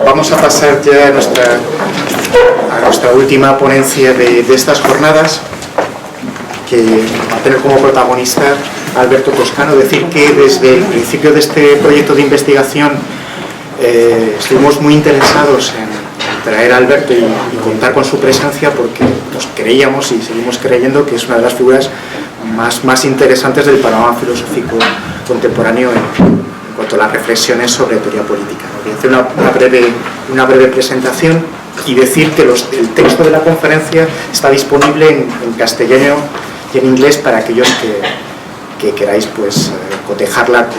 Vamos a pasar ya a nuestra última ponencia de estas jornadas, que va a tener como protagonista Alberto Toscano. Decir que desde el principio de este proyecto de investigación estuvimos muy interesados en traer a Alberto y contar con su presencia, porque nos creíamos y seguimos creyendo que es una de las figuras más interesantes del panorama filosófico contemporáneo en cuanto a las reflexiones sobre teoría política. Voy a hacer una breve presentación y decir que el texto de la conferencia está disponible en castellano y en inglés para aquellos que queráis pues cotejarla con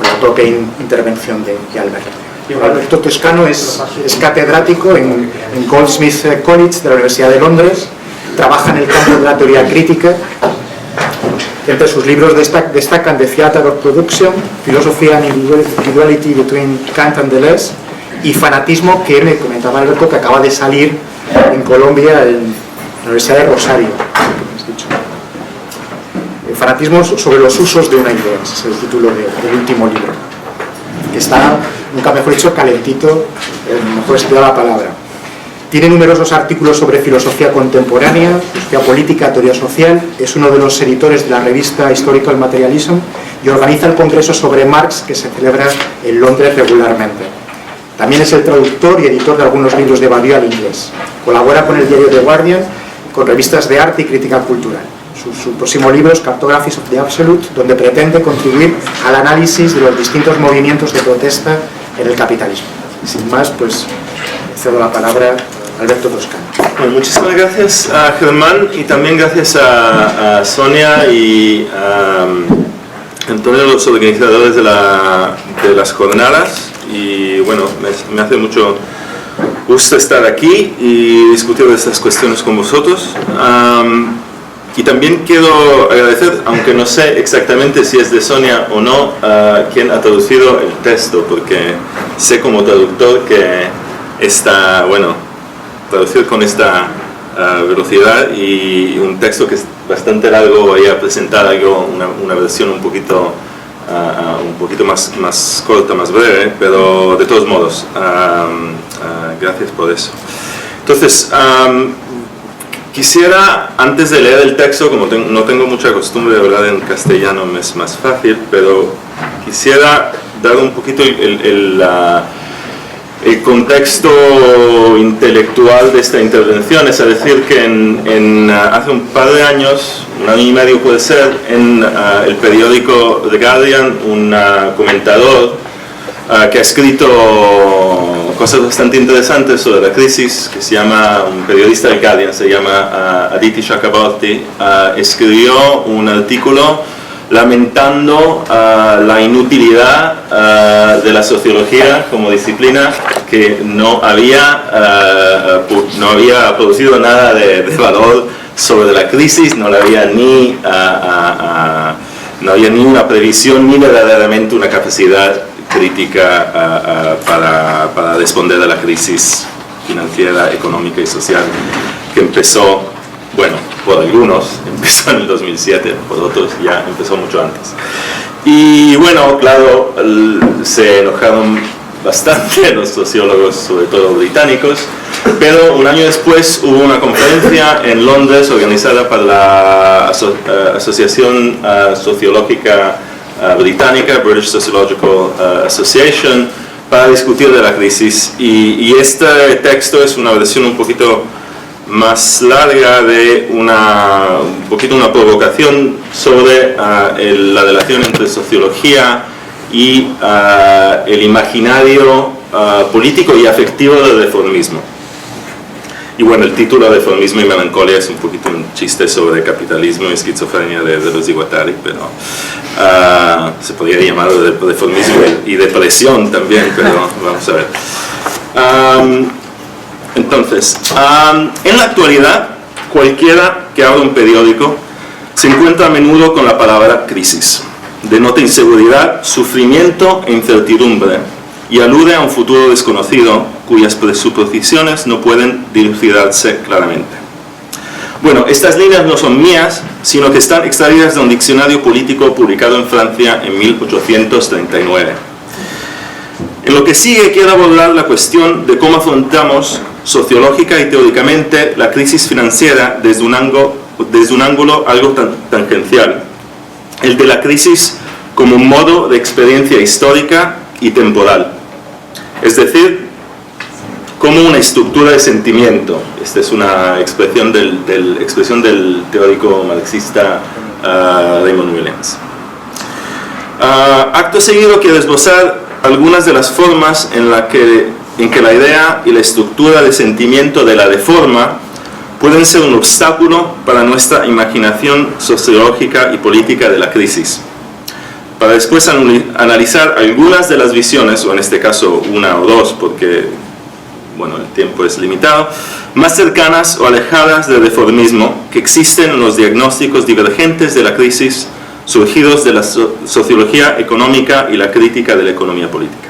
la propia intervención de Alberto. Alberto Toscano es catedrático en Goldsmiths College de la Universidad de Londres, trabaja en el campo de la teoría crítica. Entre sus libros destacan The Theatre of Production, Philosophy and Individuality Between Kant and Deleuze, y Fanatismo, que me comentaba Alberto que acaba de salir en Colombia en la Universidad de Rosario. Fanatismo sobre los usos de una idea, ese es el título del último libro, que está, nunca mejor dicho, calentito, mejor estudiada la palabra. Tiene numerosos artículos sobre filosofía contemporánea, filosofía política, teoría social. Es uno de los editores de la revista Historical Materialism y organiza el congreso sobre Marx, que se celebra en Londres regularmente. También es el traductor y editor de algunos libros de Badiou al inglés. Colabora con el diario The Guardian y con revistas de arte y crítica cultural. Su próximo libro es Cartographies of the Absolute, donde pretende contribuir al análisis de los distintos movimientos de protesta en el capitalismo. Sin más, pues cedo la palabra a Alberto Toscano. Bueno, muchísimas gracias a Germán y también gracias a Sonia y a Antonio, los organizadores de las jornadas. Y bueno, me hace mucho gusto estar aquí y discutir estas cuestiones con vosotros. Y también quiero agradecer, aunque no sé exactamente si es de Sonia o no, a quien ha traducido el texto, porque sé como traductor que está, bueno, traducir con esta velocidad y un texto que es bastante largo, voy a presentar algo, una versión un poquito más corta, más breve, pero de todos modos, gracias por eso. Entonces, quisiera, antes de leer el texto, como no tengo mucha costumbre de hablar en castellano, me es más fácil, pero quisiera dar un poquito el contexto intelectual de esta intervención. Es decir, que hace un par de años, un año y medio puede ser, en el periódico The Guardian, un comentador que ha escrito cosas bastante interesantes sobre la crisis, que se llama, un periodista del Guardian, se llama Aditi Chakraborty, escribió un artículo lamentando la inutilidad de la sociología como disciplina, que no había producido nada de valor sobre la crisis, no había ni una previsión ni verdaderamente una capacidad crítica para responder a la crisis financiera, económica y social que empezó, bueno, por algunos empezó en el 2007, por otros ya empezó mucho antes. Y bueno, claro, se enojaron bastante los sociólogos, sobre todo británicos, pero un año después hubo una conferencia en Londres organizada por la Asociación Sociológica Británica, British Sociological Association, para discutir de la crisis, y este texto es una versión un poquito más larga de una provocación sobre la relación entre sociología y el imaginario político y afectivo del reformismo. Y bueno, el título Reformismo y Melancolía es un poquito un chiste sobre capitalismo y esquizofrenia de los Guattari, pero se podría llamar de reformismo y depresión también, pero vamos a ver. Entonces, en la actualidad, cualquiera que abra un periódico se encuentra a menudo con la palabra crisis. Denota inseguridad, sufrimiento e incertidumbre, y alude a un futuro desconocido cuyas presuposiciones no pueden dilucidarse claramente. Bueno, estas líneas no son mías, sino que están extraídas de un diccionario político publicado en Francia en 1839. En lo que sigue quiero abordar la cuestión de cómo afrontamos sociológica y teóricamente la crisis financiera desde un ángulo algo tangencial, el de la crisis como un modo de experiencia histórica y temporal, es decir, como una estructura de sentimiento. Esta es una expresión del teórico marxista Raymond Williams. Acto seguido quiero esbozar algunas de las formas en que la idea y la estructura de sentimiento de la reforma pueden ser un obstáculo para nuestra imaginación sociológica y política de la crisis, para después analizar algunas de las visiones, o en este caso una o dos, porque bueno, el tiempo es limitado, más cercanas o alejadas del reformismo que existen en los diagnósticos divergentes de la crisis surgidos de la sociología económica y la crítica de la economía política.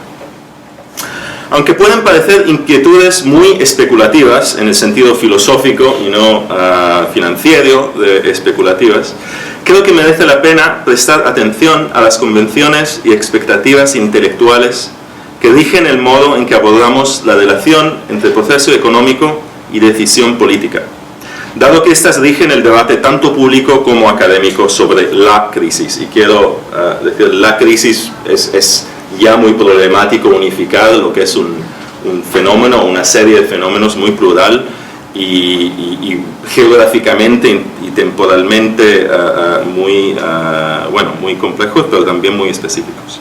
Aunque pueden parecer inquietudes muy especulativas en el sentido filosófico y no financiero de especulativas, creo que merece la pena prestar atención a las convenciones y expectativas intelectuales que rigen el modo en que abordamos la relación entre proceso económico y decisión política, dado que estas rigen el debate tanto público como académico sobre la crisis. Y quiero decir, la crisis es ya muy problemático unificar lo que es un fenómeno, una serie de fenómenos muy plural y geográficamente y temporalmente muy complejos, pero también muy específicos.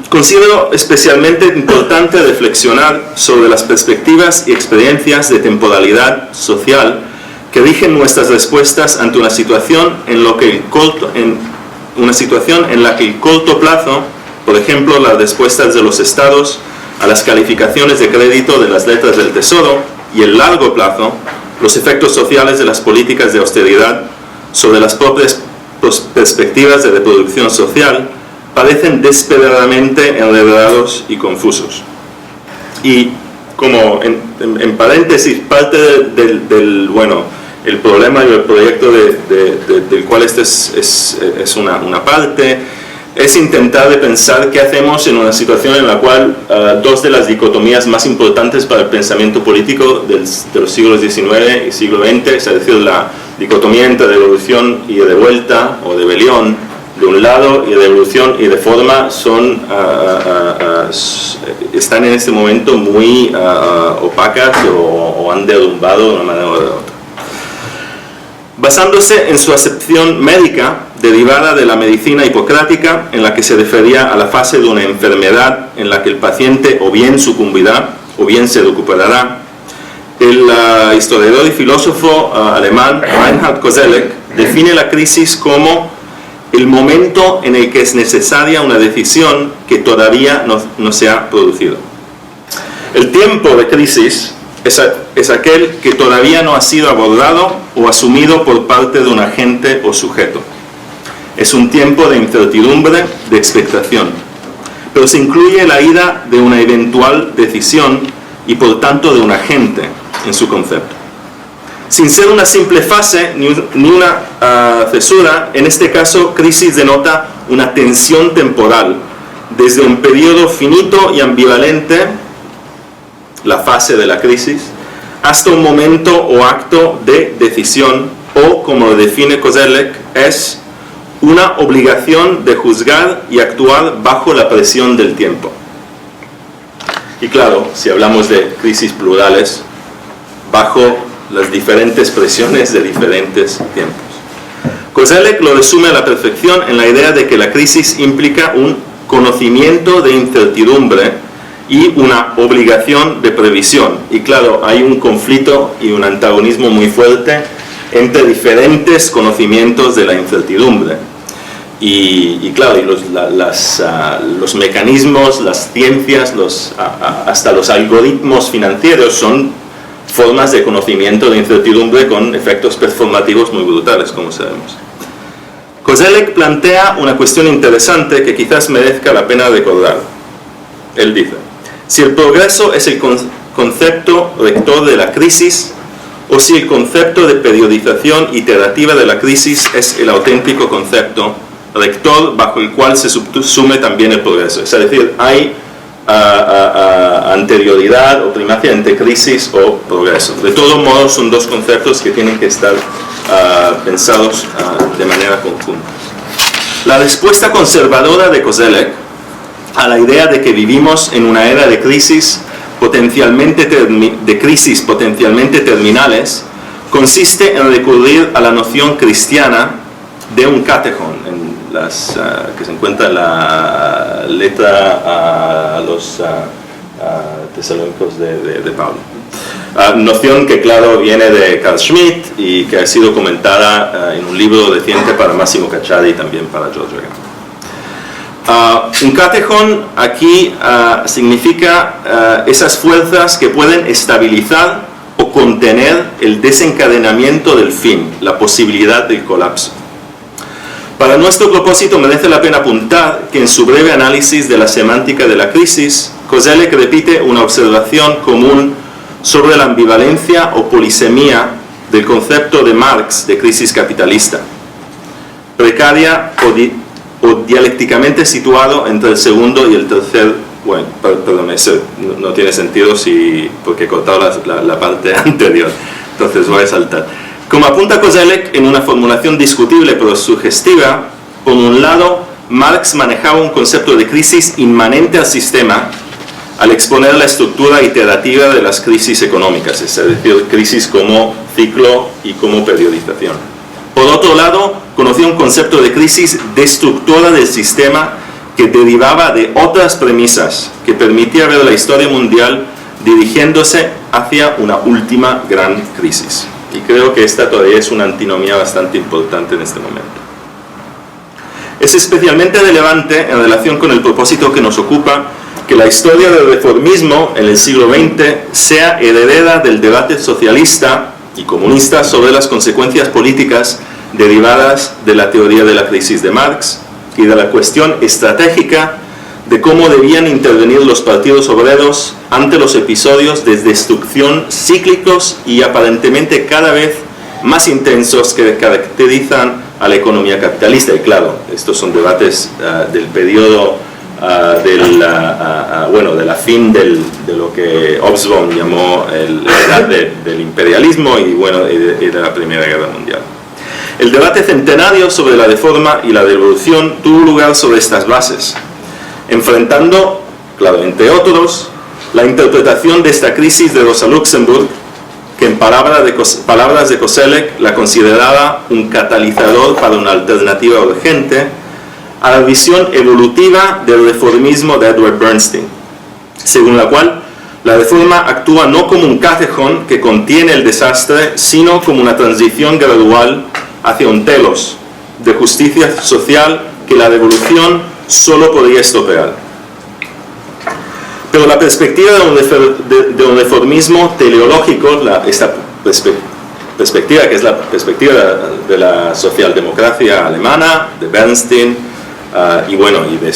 Considero especialmente importante reflexionar sobre las perspectivas y experiencias de temporalidad social que rigen nuestras respuestas ante una situación en la que el corto plazo, por ejemplo, las respuestas de los estados a las calificaciones de crédito de las letras del Tesoro, y el largo plazo, los efectos sociales de las políticas de austeridad sobre las propias perspectivas de reproducción social, parecen desesperadamente enredados y confusos. Y como en paréntesis, parte el problema y el proyecto del cual este es una parte, es intentar de pensar qué hacemos en una situación en la cual dos de las dicotomías más importantes para el pensamiento político de los siglos XIX y siglo XX, es decir, la dicotomía entre revolución y revuelta o rebelión de un lado y revolución y reforma, están en este momento muy opacas o han derrumbado de una manera o de otra. Basándose en su acepción médica derivada de la medicina hipocrática, en la que se refería a la fase de una enfermedad en la que el paciente o bien sucumbirá o bien se recuperará, el historiador y filósofo alemán Reinhard Koselleck define la crisis como el momento en el que es necesaria una decisión que todavía no se ha producido. El tiempo de crisis es aquel que todavía no ha sido abordado o asumido por parte de un agente o sujeto. Es un tiempo de incertidumbre, de expectación, pero se incluye la ida de una eventual decisión y por tanto de un agente en su concepto. Sin ser una simple fase ni una cesura, en este caso crisis denota una tensión temporal, desde un periodo finito y ambivalente, la fase de la crisis, hasta un momento o acto de decisión, o como lo define Koselleck, es una obligación de juzgar y actuar bajo la presión del tiempo. Y claro, si hablamos de crisis plurales, bajo las diferentes presiones de diferentes tiempos. Koselleck lo resume a la perfección en la idea de que la crisis implica un conocimiento de incertidumbre y una obligación de previsión. Y claro, hay un conflicto y un antagonismo muy fuerte entre diferentes conocimientos de la incertidumbre. Y claro, y los mecanismos, las ciencias, hasta los algoritmos financieros son formas de conocimiento de incertidumbre con efectos performativos muy brutales, como sabemos. Koselleck plantea una cuestión interesante que quizás merezca la pena recordar. Él dice: si el progreso es el concepto rector de la crisis, o si el concepto de periodización iterativa de la crisis es el auténtico concepto rector bajo el cual se subsume también el progreso. Es decir, hay anterioridad o primacia entre crisis o progreso. De todos modos, son dos conceptos que tienen que estar pensados de manera conjunta. La respuesta conservadora de Koselleck a la idea de que vivimos en una era de crisis potencialmente terminales consiste en recurrir a la noción cristiana de un catechon, que se encuentra en la letra a los tesalónicos de Pablo. Noción que, claro, viene de Carl Schmitt y que ha sido comentada en un libro reciente para Massimo Cacciari y también para George Regan. Un catechon aquí significa esas fuerzas que pueden estabilizar o contener el desencadenamiento del fin, la posibilidad del colapso. Para nuestro propósito merece la pena apuntar que en su breve análisis de la semántica de la crisis, Koselleck repite una observación común sobre la ambivalencia o polisemia del concepto de Marx de crisis capitalista, precaria o dialécticamente situado entre el segundo y el tercer. Bueno, perdón, eso no tiene sentido porque he cortado la parte anterior, entonces voy a saltar. Como apunta Koselleck en una formulación discutible pero sugestiva, por un lado, Marx manejaba un concepto de crisis inmanente al sistema al exponer la estructura iterativa de las crisis económicas, es decir, crisis como ciclo y como periodización. Por otro lado, conocía un concepto de crisis destructora del sistema que derivaba de otras premisas que permitía ver la historia mundial dirigiéndose hacia una última gran crisis. Y creo que esta todavía es una antinomía bastante importante en este momento. Es especialmente relevante en relación con el propósito que nos ocupa que la historia del reformismo en el siglo XX sea heredera del debate socialista y comunista sobre las consecuencias políticas derivadas de la teoría de la crisis de Marx y de la cuestión estratégica de cómo debían intervenir los partidos obreros ante los episodios de destrucción cíclicos y aparentemente cada vez más intensos que caracterizan a la economía capitalista. Y claro, estos son debates del periodo de la fin de lo que Hobsbawm llamó la edad del imperialismo y de la Primera Guerra Mundial. El debate centenario sobre la reforma y la revolución tuvo lugar sobre estas bases, enfrentando, claro, entre otros, la interpretación de esta crisis de Rosa Luxemburg, que en palabras de Koselleck la consideraba un catalizador para una alternativa urgente, a la visión evolutiva del reformismo de Edward Bernstein, según la cual la reforma actúa no como un catechon que contiene el desastre, sino como una transición gradual hacia un telos de justicia social que la revolución solo podría estropear. Pero la perspectiva de un reformismo teleológico, esta perspectiva que es la perspectiva de la socialdemocracia alemana, de Bernstein, y de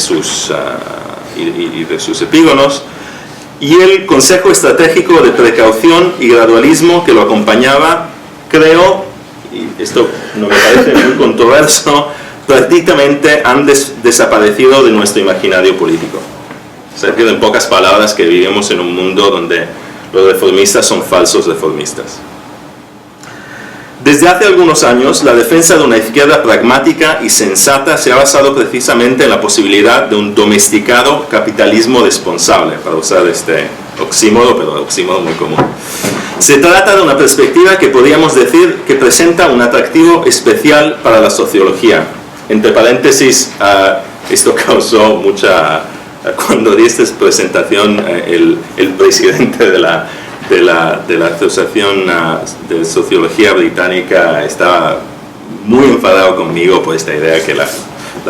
sus epígonos, y el consejo estratégico de precaución y gradualismo que lo acompañaba, creo, y esto no me parece muy controverso, prácticamente han desaparecido de nuestro imaginario político. Es decir, en pocas palabras, que vivimos en un mundo donde los reformistas son falsos reformistas. Desde hace algunos años, la defensa de una izquierda pragmática y sensata se ha basado precisamente en la posibilidad de un domesticado capitalismo responsable, para usar este oxímodo, pero oxímodo muy común. Se trata de una perspectiva que podríamos decir que presenta un atractivo especial para la sociología. Entre paréntesis, esto causó mucha... Cuando di esta presentación, el presidente de la Asociación de Sociología Británica estaba muy enfadado conmigo por esta idea que la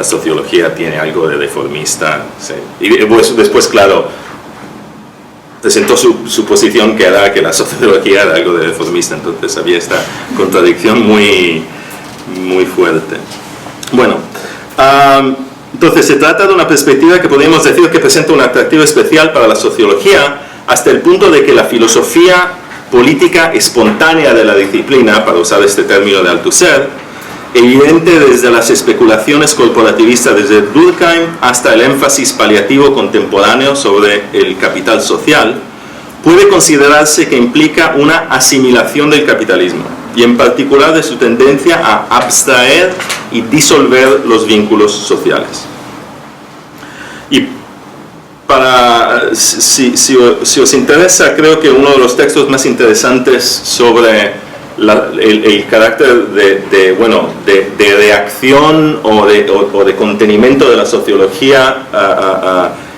sociología tiene algo de reformista. Sí. Y después, claro, presentó su posición, que era que la sociología era algo de reformista. Entonces había esta contradicción muy, muy fuerte. Bueno, entonces se trata de una perspectiva que podríamos decir que presenta un atractivo especial para la sociología, hasta el punto de que la filosofía política espontánea de la disciplina, para usar este término de Althusser, evidente desde las especulaciones corporativistas desde Durkheim hasta el énfasis paliativo contemporáneo sobre el capital social, puede considerarse que implica una asimilación del capitalismo, y en particular de su tendencia a abstraer y disolver los vínculos sociales. Y si os interesa, creo que uno de los textos más interesantes sobre el carácter de reacción o de contenimiento de la sociología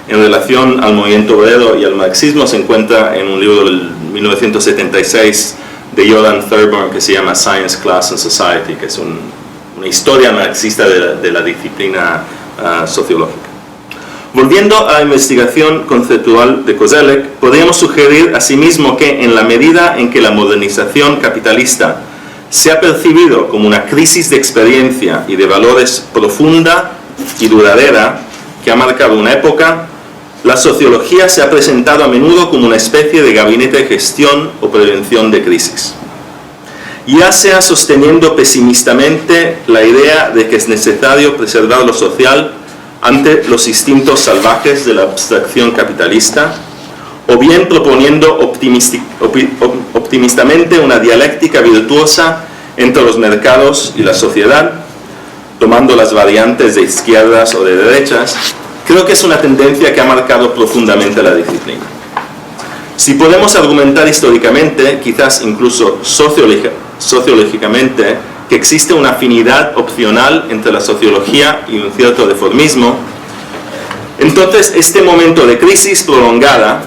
en relación al movimiento obrero y al marxismo se encuentra en un libro del 1976 de Jordan Thurburn que se llama Science, Class and Society, que es una historia marxista de la disciplina sociológica. Volviendo a la investigación conceptual de Koselleck, podríamos sugerir asimismo que en la medida en que la modernización capitalista se ha percibido como una crisis de experiencia y de valores profunda y duradera que ha marcado una época, la sociología se ha presentado a menudo como una especie de gabinete de gestión o prevención de crisis, ya sea sosteniendo pesimistamente la idea de que es necesario preservar lo social ante los instintos salvajes de la abstracción capitalista, o bien proponiendo optimistamente una dialéctica virtuosa entre los mercados y la sociedad, tomando las variantes de izquierdas o de derechas. Creo que es una tendencia que ha marcado profundamente la disciplina. Si podemos argumentar históricamente, quizás incluso sociológicamente, que existe una afinidad opcional entre la sociología y un cierto deformismo, entonces este momento de crisis prolongada,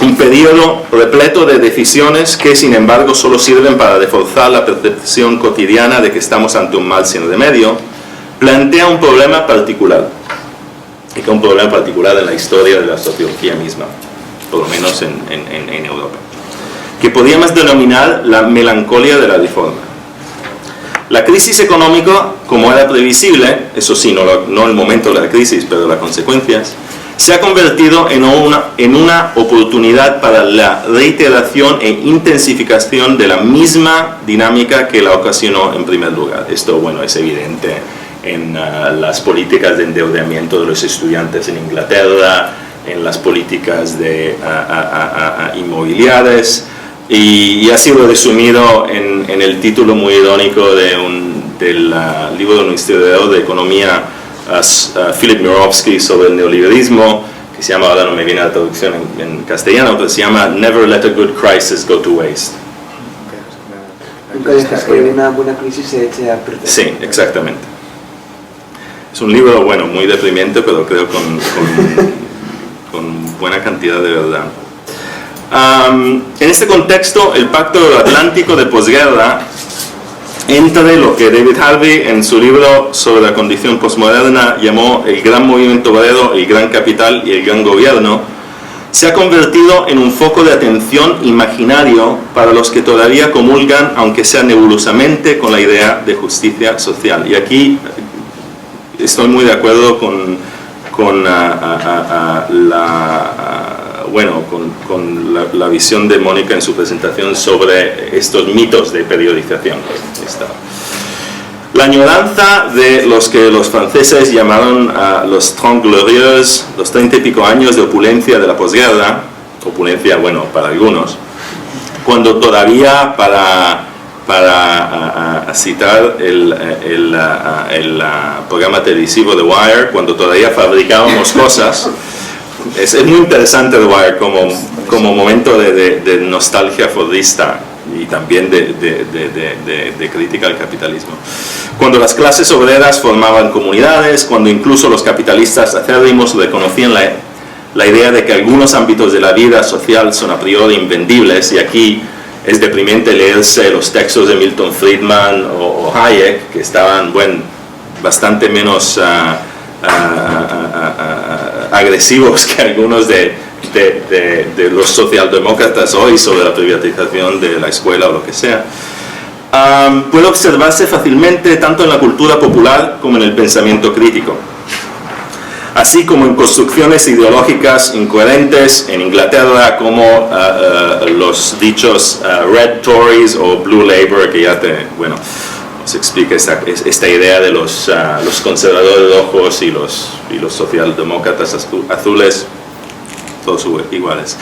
un periodo repleto de decisiones que sin embargo solo sirven para reforzar la percepción cotidiana de que estamos ante un mal sin remedio, plantea un problema particular, y que un problema particular en la historia de la sociología misma, por lo menos en Europa, que podríamos denominar la melancolía de la reforma. La crisis económica, como era previsible, eso sí, no el momento de la crisis, pero las consecuencias, se ha convertido en una oportunidad para la reiteración e intensificación de la misma dinámica que la ocasionó en primer lugar. Esto, bueno, es evidente en las políticas de endeudamiento de los estudiantes en Inglaterra, en las políticas inmobiliarias, y ha sido resumido en el título muy irónico del libro de un historiador de economía, Philip Mirowski, sobre el neoliberalismo, que se llama, ahora no me viene la traducción en castellano, pero se llama Never Let a Good Crisis Go to Waste. Nunca dejas que una buena crisis se eche a perder. Sí, exactamente. Es un libro, bueno, muy deprimente, pero creo con buena cantidad de verdad. En este contexto, el Pacto Atlántico de posguerra, entre lo que David Harvey en su libro sobre la condición posmoderna llamó el gran movimiento obrero, el gran capital y el gran gobierno, se ha convertido en un foco de atención imaginario para los que todavía comulgan, aunque sea nebulosamente, con la idea de justicia social. Y aquí estoy muy de acuerdo con la visión de Mónica en su presentación sobre estos mitos de periodización. La añoranza de los que los franceses llamaron los 30 glorieux, los 30 y pico años de opulencia de la posguerra, opulencia, bueno, para algunos, cuando todavía, para citar el programa televisivo The Wire, cuando todavía fabricábamos cosas. Es muy interesante The Wire como momento de nostalgia fordista y también de crítica al capitalismo. Cuando las clases obreras formaban comunidades, cuando incluso los capitalistas acérrimos reconocían la idea de que algunos ámbitos de la vida social son a priori invendibles, y aquí es deprimente leerse los textos de Milton Friedman o Hayek, que estaban, bueno, bastante menos agresivos que algunos de los socialdemócratas hoy sobre la privatización de la escuela o lo que sea. Puede observarse fácilmente tanto en la cultura popular como en el pensamiento crítico, así como en construcciones ideológicas incoherentes en Inglaterra, como los dichos Red Tories o Blue Labour, que ya se explica esta idea de los conservadores rojos y los socialdemócratas azules, todos iguales.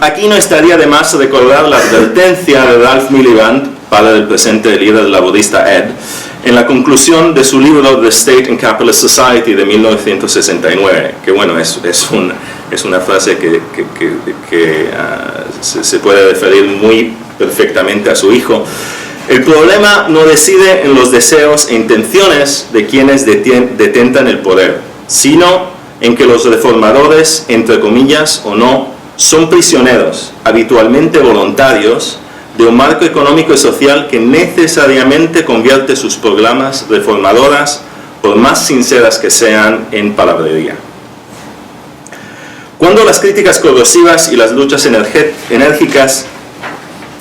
Aquí no estaría de más recordar la advertencia de Ralph Miliband, padre del presente líder laborista Ed, en la conclusión de su libro The State and Capitalist Society de 1969, que bueno, es una frase que se puede referir muy perfectamente a su hijo. El problema no reside en los deseos e intenciones de quienes detentan el poder, sino en que los reformadores, entre comillas o no, son prisioneros, habitualmente voluntarios, de un marco económico y social que necesariamente convierte sus proclamas reformadoras, por más sinceras que sean, en palabrería. Cuando las críticas corrosivas y las luchas enérgicas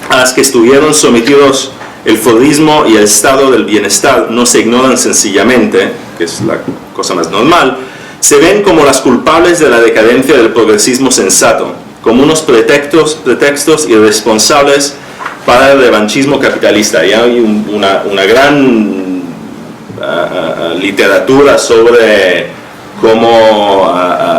a las que estuvieron sometidos el fordismo y el estado del bienestar no se ignoran sencillamente, que es la cosa más normal, se ven como las culpables de la decadencia del progresismo sensato, como unos pretextos irresponsables para el revanchismo capitalista. Y hay una gran literatura sobre cómo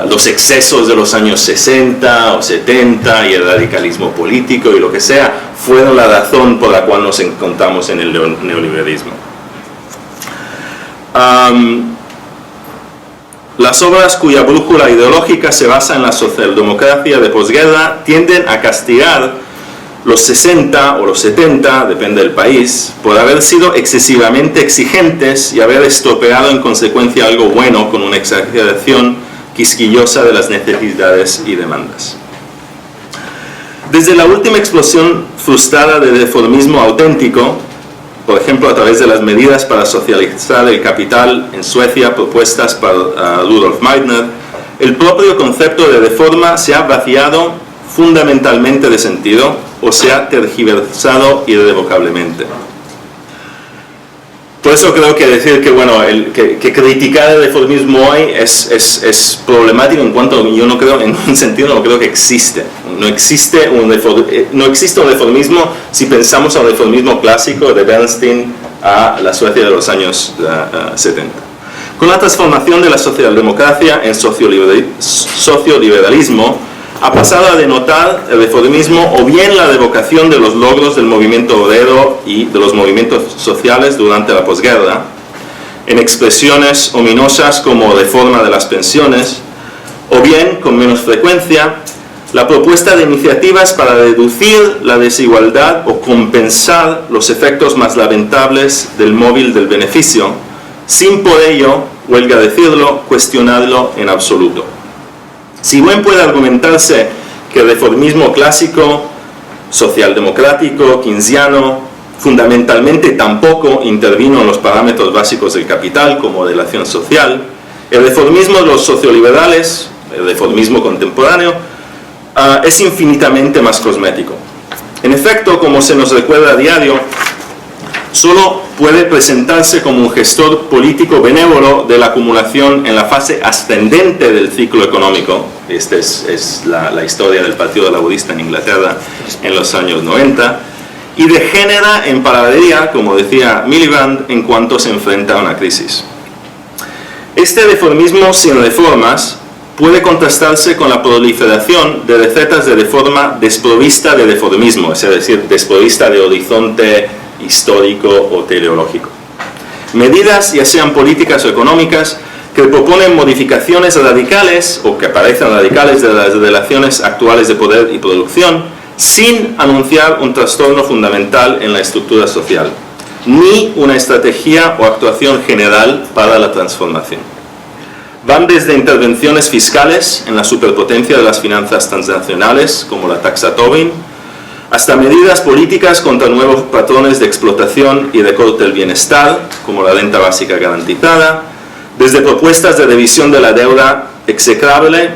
los excesos de los años 60 o 70 y el radicalismo político y lo que sea fueron la razón por la cual nos encontramos en el neoliberalismo. Las obras cuya brújula ideológica se basa en la socialdemocracia de posguerra tienden a castigar los 60 o los 70, depende del país, por haber sido excesivamente exigentes y haber estropeado en consecuencia algo bueno con una exageración quisquillosa de las necesidades y demandas. Desde la última explosión frustrada de reformismo auténtico, por ejemplo a través de las medidas para socializar el capital en Suecia propuestas por Rudolf Meidner, el propio concepto de reforma se ha vaciado fundamentalmente de sentido o se ha tergiversado irrevocablemente. Por eso creo que decir que, bueno, que criticar el reformismo hoy es problemático en cuanto yo no creo, en un sentido no creo que existe. No existe un reformismo si pensamos en el reformismo clásico de Bernstein a la Suecia de los años 70. Con la transformación de la socialdemocracia en socioliberalismo, ha pasado a denotar el reformismo o bien la revocación de los logros del movimiento obrero y de los movimientos sociales durante la posguerra, en expresiones ominosas como reforma de las pensiones, o bien, con menos frecuencia, la propuesta de iniciativas para reducir la desigualdad o compensar los efectos más lamentables del móvil del beneficio, sin por ello, huelga decirlo, cuestionarlo en absoluto. Si bien puede argumentarse que el reformismo clásico, socialdemocrático, keynesiano, fundamentalmente tampoco intervino en los parámetros básicos del capital como relación social, el reformismo de los socioliberales, el reformismo contemporáneo, es infinitamente más cosmético. En efecto, como se nos recuerda a diario, solo puede presentarse como un gestor político benévolo de la acumulación en la fase ascendente del ciclo económico. Esta es la historia del Partido Laborista en Inglaterra en los años 90, y degenera en palabrería, como decía Miliband, en cuanto se enfrenta a una crisis. Este reformismo sin reformas puede contrastarse con la proliferación de recetas de reforma desprovista de reformismo, es decir, desprovista de horizonte histórico o teleológico. Medidas, ya sean políticas o económicas, que proponen modificaciones radicales o que parecen radicales de las relaciones actuales de poder y producción, sin anunciar un trastorno fundamental en la estructura social, ni una estrategia o actuación general para la transformación. Van desde intervenciones fiscales en la superpotencia de las finanzas transnacionales, como la taxa Tobin, hasta medidas políticas contra nuevos patrones de explotación y recorte del bienestar, como la renta básica garantizada, desde propuestas de revisión de la deuda execrable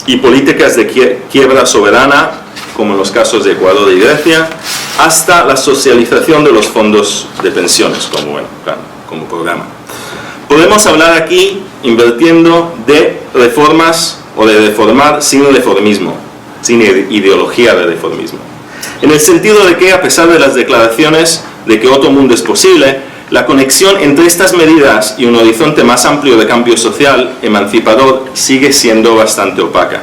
y políticas de quiebra soberana, como en los casos de Ecuador y Grecia, hasta la socialización de los fondos de pensiones, como programa. Podemos hablar aquí invirtiendo de reformas o de reformar sin reformismo, sin ideología de reformismo. En el sentido de que, a pesar de las declaraciones de que otro mundo es posible, la conexión entre estas medidas y un horizonte más amplio de cambio social emancipador sigue siendo bastante opaca.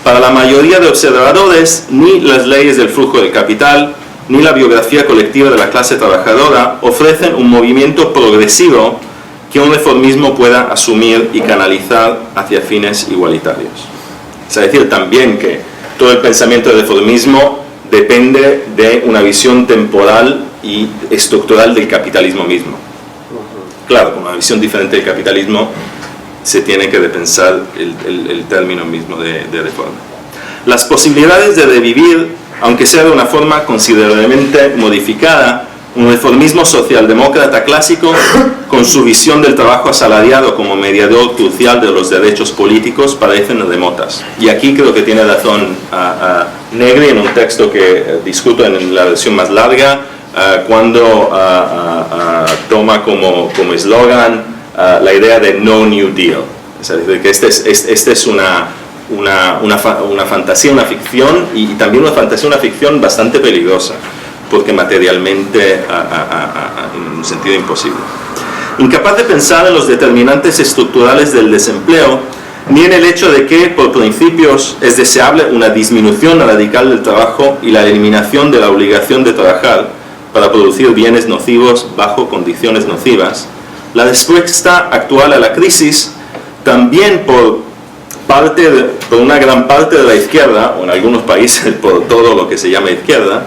Para la mayoría de observadores, ni las leyes del flujo del capital, ni la biografía colectiva de la clase trabajadora ofrecen un movimiento progresivo que un reformismo pueda asumir y canalizar hacia fines igualitarios. Es decir, también que todo el pensamiento del reformismo depende de una visión temporal y estructural del capitalismo mismo. Claro, con una visión diferente del capitalismo se tiene que repensar el término mismo de reforma. Las posibilidades de revivir, aunque sea de una forma considerablemente modificada, un reformismo socialdemócrata clásico con su visión del trabajo asalariado como mediador crucial de los derechos políticos parecen remotas. Y aquí creo que tiene razón Negri en un texto que discuto en la versión más larga, cuando toma como eslogan la idea de no New Deal. Es decir, que este es una fantasía, una ficción, y también una fantasía, una ficción bastante peligrosa, porque materialmente en un sentido imposible. Incapaz de pensar en los determinantes estructurales del desempleo, ni en el hecho de que, por principios, es deseable una disminución radical del trabajo y la eliminación de la obligación de trabajar para producir bienes nocivos bajo condiciones nocivas, la respuesta actual a la crisis, también por una gran parte de la izquierda, o en algunos países por todo lo que se llama izquierda,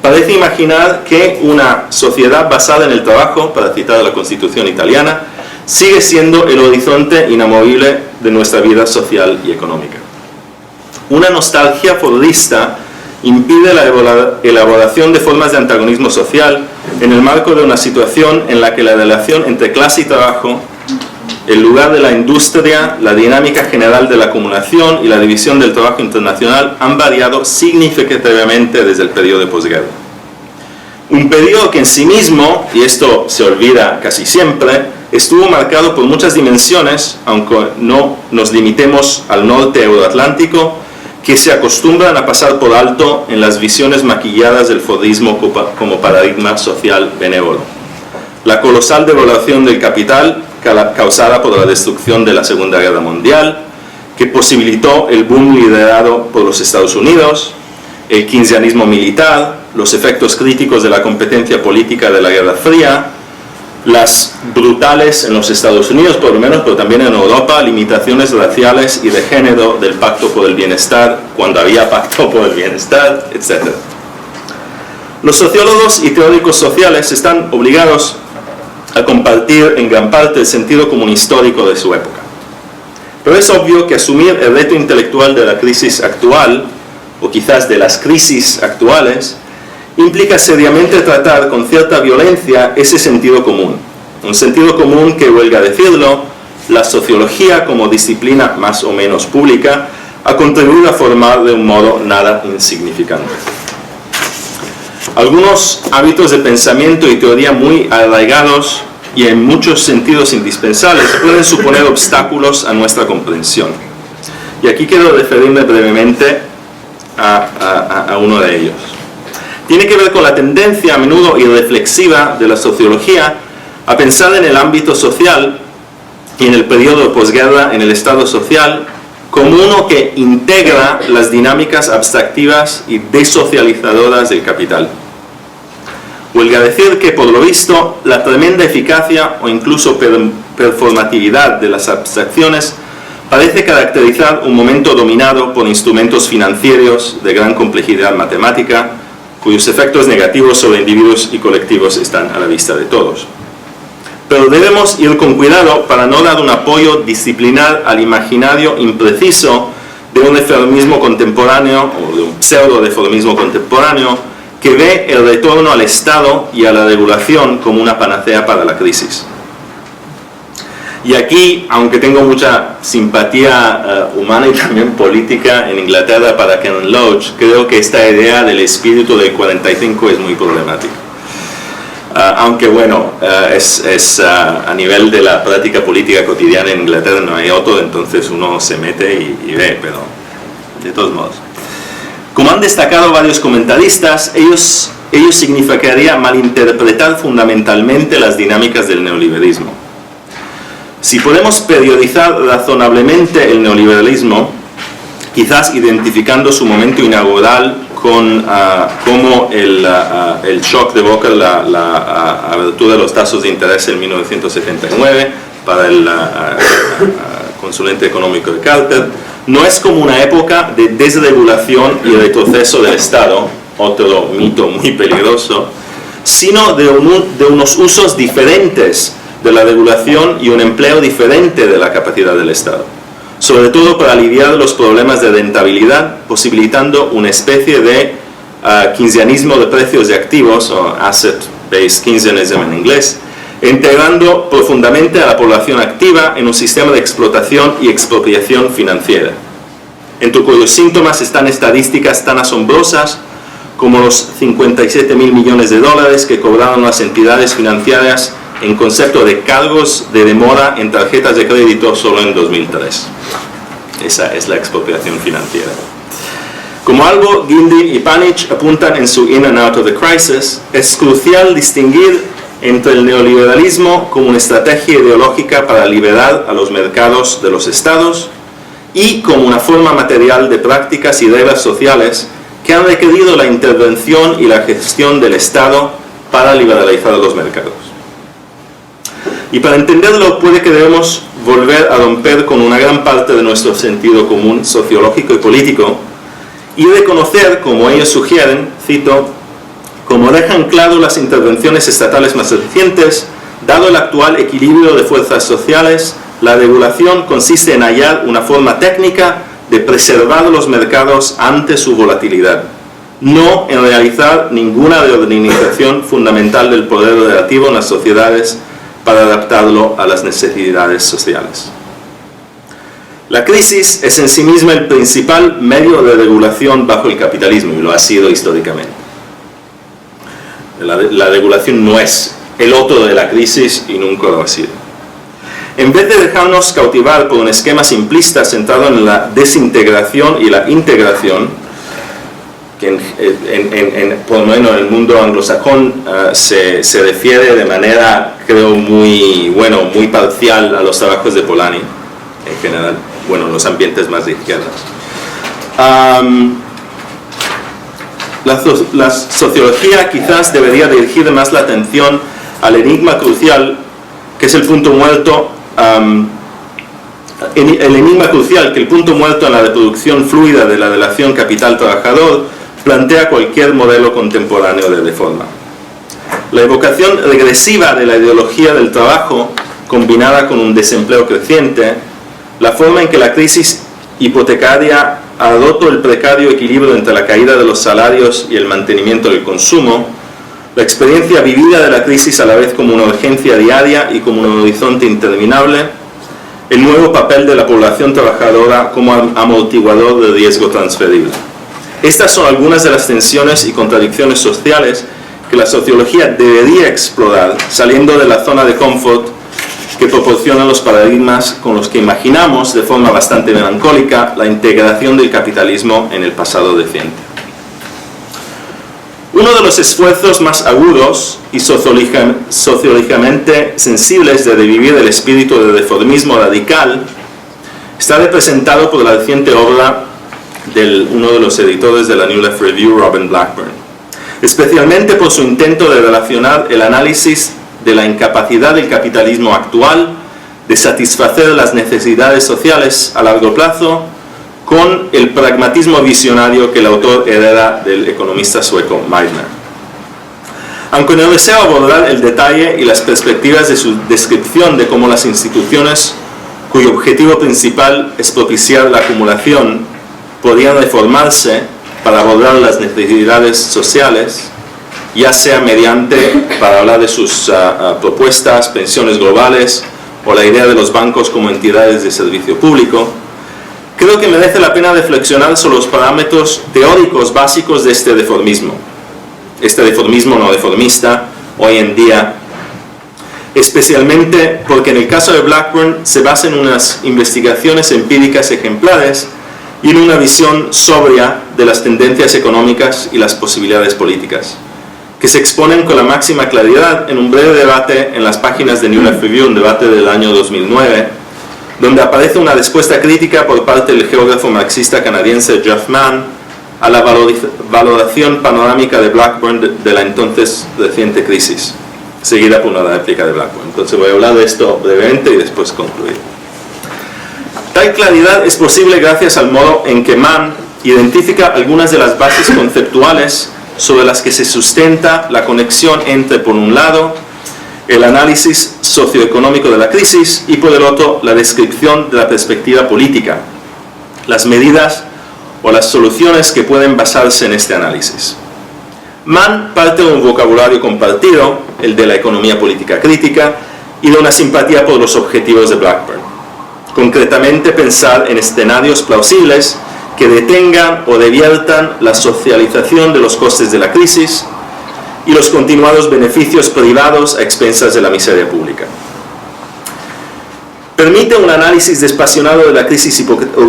parece imaginar que una sociedad basada en el trabajo, para citar la Constitución italiana, sigue siendo el horizonte inamovible de nuestra vida social y económica. Una nostalgia fordista impide la elaboración de formas de antagonismo social en el marco de una situación en la que la relación entre clase y trabajo, el lugar de la industria, la dinámica general de la acumulación y la división del trabajo internacional han variado significativamente desde el periodo de posguerra. Un periodo que en sí mismo, y esto se olvida casi siempre, estuvo marcado por muchas dimensiones, aunque no nos limitemos al norte euroatlántico, que se acostumbran a pasar por alto en las visiones maquilladas del fordismo como paradigma social benévolo. La colosal devaluación del capital causada por la destrucción de la Segunda Guerra Mundial, que posibilitó el boom liderado por los Estados Unidos, el keynesianismo militar, los efectos críticos de la competencia política de la Guerra Fría, las brutales en los Estados Unidos, por lo menos, pero también en Europa, limitaciones raciales y de género del Pacto por el Bienestar, cuando había Pacto por el Bienestar, etc. Los sociólogos y teóricos sociales están obligados a compartir en gran parte el sentido común histórico de su época. Pero es obvio que asumir el reto intelectual de la crisis actual, o quizás de las crisis actuales, implica seriamente tratar con cierta violencia ese sentido común. Un sentido común que, huelga decirlo, la sociología como disciplina más o menos pública ha contribuido a formar de un modo nada insignificante. Algunos hábitos de pensamiento y teoría muy arraigados y en muchos sentidos indispensables pueden suponer obstáculos a nuestra comprensión. Y aquí quiero referirme brevemente a uno de ellos. Tiene que ver con la tendencia a menudo irreflexiva de la sociología a pensar en el ámbito social y en el periodo de posguerra en el Estado social como uno que integra las dinámicas abstractivas y desocializadoras del capital. Huelga decir que, por lo visto, la tremenda eficacia o incluso performatividad de las abstracciones parece caracterizar un momento dominado por instrumentos financieros de gran complejidad matemática, cuyos efectos negativos sobre individuos y colectivos están a la vista de todos. Pero debemos ir con cuidado para no dar un apoyo disciplinar al imaginario impreciso de un reformismo contemporáneo o de un pseudo-reformismo contemporáneo que ve el retorno al Estado y a la regulación como una panacea para la crisis. Y aquí, aunque tengo mucha simpatía humana y también política en Inglaterra para Ken Loach, creo que esta idea del espíritu del 45 es muy problemática. Aunque bueno, a nivel de la práctica política cotidiana en Inglaterra no hay otro, entonces uno se mete y ve, pero de todos modos. Como han destacado varios comentaristas, ellos ello significaría malinterpretar fundamentalmente las dinámicas del neoliberalismo. Si podemos periodizar razonablemente el neoliberalismo, quizás identificando su momento inaugural con cómo el shock de Volcker, la abertura de los tasas de interés en 1979 para el consulente económico de Carter, no es como una época de desregulación y retroceso del Estado, otro mito muy peligroso, sino de unos usos diferentes de la regulación y un empleo diferente de la capacidad del Estado, sobre todo para aliviar los problemas de rentabilidad, posibilitando una especie de keynesianismo de precios de activos, o asset-based Keynesianism en inglés, integrando profundamente a la población activa en un sistema de explotación y expropiación financiera, entre cuyos síntomas están estadísticas tan asombrosas como los 57.000 millones de dólares que cobraron las entidades financieras en concepto de cargos de demora en tarjetas de crédito solo en 2003. Esa es la expropiación financiera. Como algo Guindy y Panich apuntan en su In and Out of the Crisis, es crucial distinguir entre el neoliberalismo como una estrategia ideológica para liberar a los mercados de los estados y como una forma material de prácticas y reglas sociales que han requerido la intervención y la gestión del Estado para liberalizar los mercados. Y para entenderlo puede que debemos volver a romper con una gran parte de nuestro sentido común sociológico y político y reconocer, como ellos sugieren, cito, como dejan claro las intervenciones estatales más recientes, dado el actual equilibrio de fuerzas sociales, la regulación consiste en hallar una forma técnica de preservar los mercados ante su volatilidad, no en realizar ninguna reorganización fundamental del poder relativo en las sociedades para adaptarlo a las necesidades sociales. La crisis es en sí misma el principal medio de regulación bajo el capitalismo y lo ha sido históricamente. La regulación no es el otro de la crisis y nunca lo ha sido. En vez de dejarnos cautivar por un esquema simplista centrado en la desintegración y la integración, que por lo menos en el mundo anglosajón se refiere de manera, creo, muy parcial a los trabajos de Polanyi, en general, en los ambientes más de izquierdas. La sociología quizás debería dirigir más la atención al enigma crucial, que es el punto muerto, el enigma crucial que el punto muerto en la reproducción fluida de la relación capital-trabajador plantea cualquier modelo contemporáneo de reforma. La evocación regresiva de la ideología del trabajo, combinada con un desempleo creciente, la forma en que la crisis hipotecaria ha roto el precario equilibrio entre la caída de los salarios y el mantenimiento del consumo, la experiencia vivida de la crisis a la vez como una urgencia diaria y como un horizonte interminable, el nuevo papel de la población trabajadora como amortiguador de riesgo transferible. Estas son algunas de las tensiones y contradicciones sociales que la sociología debería explorar, saliendo de la zona de confort que proporcionan los paradigmas con los que imaginamos de forma bastante melancólica la integración del capitalismo en el pasado reciente. Uno de los esfuerzos más agudos y sociológicamente sensibles de revivir el espíritu de reformismo radical está representado por la reciente obra de uno de los editores de la New Left Review, Robin Blackburn, especialmente por su intento de relacionar el análisis de la incapacidad del capitalismo actual de satisfacer las necesidades sociales a largo plazo con el pragmatismo visionario que el autor hereda del economista sueco Meidner. Aunque no deseo abordar el detalle y las perspectivas de su descripción de cómo las instituciones cuyo objetivo principal es propiciar la acumulación podrían reformarse para abordar las necesidades sociales, ya sea para hablar de sus propuestas, pensiones globales o la idea de los bancos como entidades de servicio público, creo que merece la pena reflexionar sobre los parámetros teóricos básicos de este reformismo no reformista hoy en día, especialmente porque en el caso de Blackburn se basa en unas investigaciones empíricas ejemplares y en una visión sobria de las tendencias económicas y las posibilidades políticas. que se exponen con la máxima claridad en un breve debate en las páginas de New Left Review, un debate del año 2009, donde aparece una respuesta crítica por parte del geógrafo marxista canadiense Geoff Mann a la valoración panorámica de Blackburn de la entonces reciente crisis, seguida por una réplica de Blackburn. Entonces voy a hablar de esto brevemente y después concluir. Tal claridad es posible gracias al modo en que Mann identifica algunas de las bases conceptuales sobre las que se sustenta la conexión entre, por un lado, el análisis socioeconómico de la crisis y, por el otro, la descripción de la perspectiva política, las medidas o las soluciones que pueden basarse en este análisis. Mann parte de un vocabulario compartido, el de la economía política crítica, y de una simpatía por los objetivos de Blackburn. Concretamente, pensar en escenarios plausibles que detengan o deviertan la socialización de los costes de la crisis y los continuados beneficios privados a expensas de la miseria pública. Permite un análisis despasionado de la crisis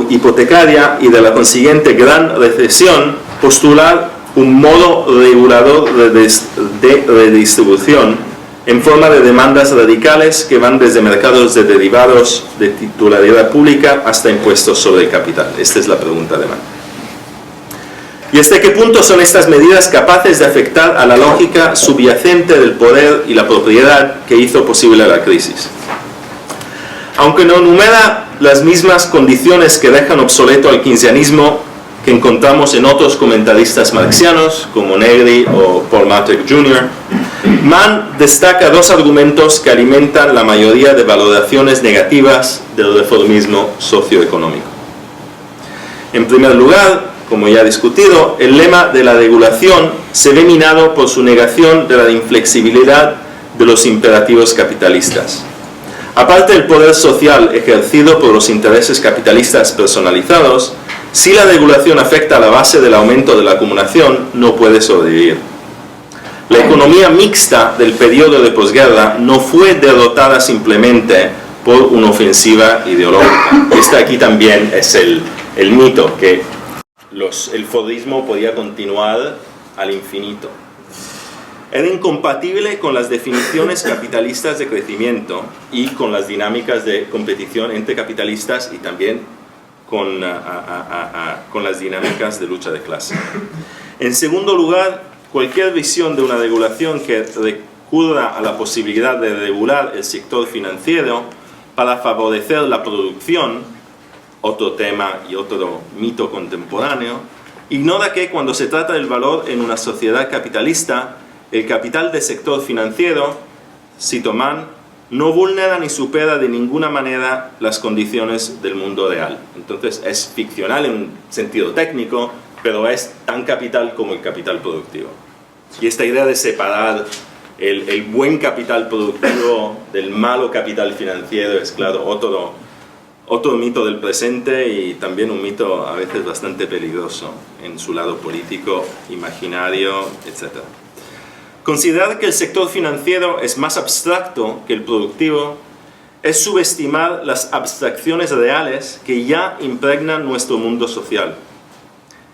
hipotecaria y de la consiguiente gran recesión postular un modo regulador de redistribución en forma de demandas radicales que van desde mercados de derivados de titularidad pública hasta impuestos sobre el capital. Esta es la pregunta de Mann. ¿Y hasta qué punto son estas medidas capaces de afectar a la lógica subyacente del poder y la propiedad que hizo posible la crisis? Aunque no enumera las mismas condiciones que dejan obsoleto al keynesianismo que encontramos en otros comentaristas marxianos, como Negri o Paul Matrix Jr., Mann destaca dos argumentos que alimentan la mayoría de valoraciones negativas del reformismo socioeconómico. En primer lugar, como ya he discutido, el lema de la regulación se ve minado por su negación de la inflexibilidad de los imperativos capitalistas. Aparte del poder social ejercido por los intereses capitalistas personalizados, si la regulación afecta a la base del aumento de la acumulación, no puede sobrevivir. La economía mixta del periodo de posguerra no fue derrotada simplemente por una ofensiva ideológica. Este aquí también es el mito, que el fordismo podía continuar al infinito. Era incompatible con las definiciones capitalistas de crecimiento y con las dinámicas de competición entre capitalistas y también con las dinámicas de lucha de clase. En segundo lugar, cualquier visión de una regulación que recurra a la posibilidad de regular el sector financiero para favorecer la producción, otro tema y otro mito contemporáneo, ignora que cuando se trata del valor en una sociedad capitalista, el capital del sector financiero, cito Mann, no vulnera ni supera de ninguna manera las condiciones del mundo real. Entonces es ficcional en un sentido técnico, pero es tan capital como el capital productivo. Y esta idea de separar el buen capital productivo del malo capital financiero es, claro, otro mito del presente y también un mito a veces bastante peligroso en su lado político, imaginario, etc. Considerar que el sector financiero es más abstracto que el productivo es subestimar las abstracciones reales que ya impregnan nuestro mundo social.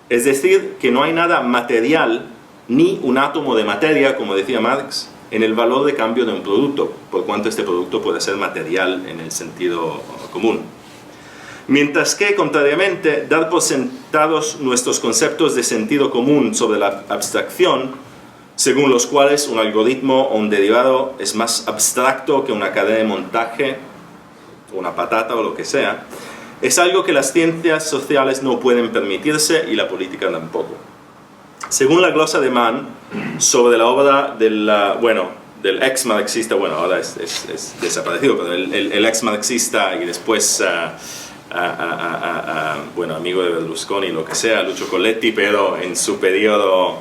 Es decir, que no hay nada material, ni un átomo de materia, como decía Marx, en el valor de cambio de un producto, por cuanto este producto puede ser material en el sentido común. Mientras que, contrariamente, dar por sentados nuestros conceptos de sentido común sobre la abstracción, según los cuales un algoritmo o un derivado es más abstracto que una cadena de montaje, una patata o lo que sea, es algo que las ciencias sociales no pueden permitirse y la política tampoco. Según la glosa de Mann sobre la obra del ex marxista, bueno, ahora es desaparecido, pero el ex marxista y después amigo de Berlusconi, lo que sea, Lucio Colletti, pero en su periodo